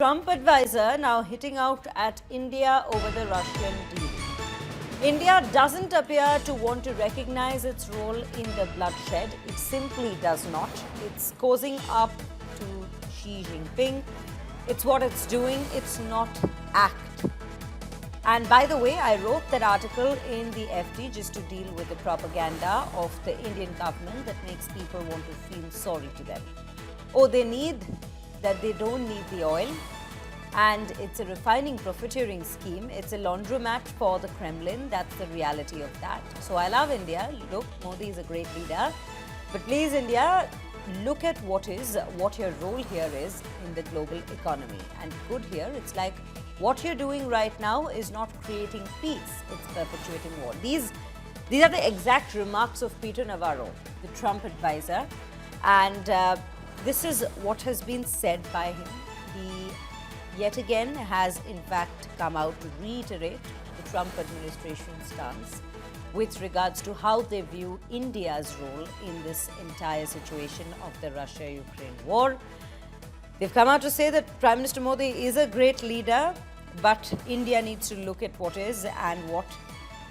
Trump advisor now hitting out at India over the Russian deal. India doesn't appear to want to recognize its role in the bloodshed. It simply does not. It's causing up to Xi Jinping. It's what it's doing. It's not act. And by the way, I wrote that article in the FT just to deal with the propaganda of the Indian government that makes people want to feel sorry to them. Oh, they don't need the oil, and it's a refining profiteering scheme. It's a laundromat for the Kremlin. That's the reality of that. So I love India. Look, Modi is a great leader. But please, India, look at what your role here is in the global economy. And good here, it's like what you're doing right now is not creating peace. It's perpetuating war. These are the exact remarks of Peter Navarro, the Trump advisor. And this is what has been said by him. He yet again has in fact come out to reiterate the Trump administration's stance with regards to how they view India's role in this entire situation of the Russia-Ukraine war. They've come out to say that Prime Minister Modi is a great leader, but India needs to look at what is and what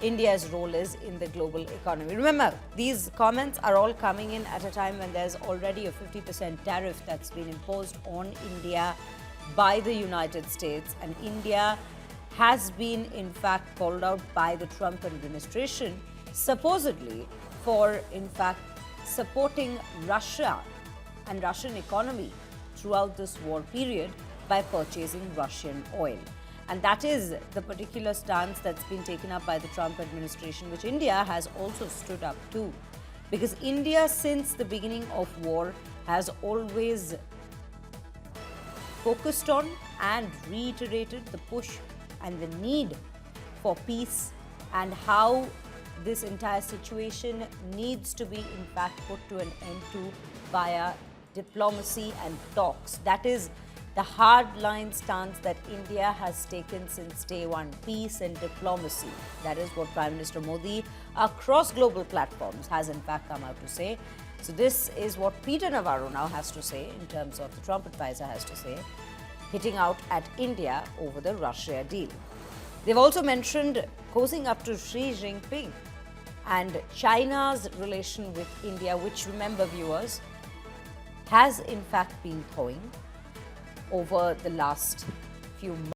India's role is in the global economy. Remember, these comments are all coming in at a time when there's already a 50% tariff that's been imposed on India by the United States, and India has been in fact called out by the Trump administration supposedly for in fact supporting Russia and Russian economy throughout this war period by purchasing Russian oil. And that is the particular stance that's been taken up by the Trump administration, which India has also stood up to. Because India, since the beginning of war, has always focused on and reiterated the push and the need for peace and how this entire situation needs to be in fact put to an end to via diplomacy and talks. That is the hardline stance that India has taken since day one, peace and diplomacy. That is what Prime Minister Modi across global platforms has in fact come out to say. So this is what Peter Navarro now has to say in terms of the Trump advisor has to say, hitting out at India over the Russia deal. They've also mentioned cozying up to Xi Jinping and China's relation with India, which, remember viewers, has in fact been thawing over the last few months.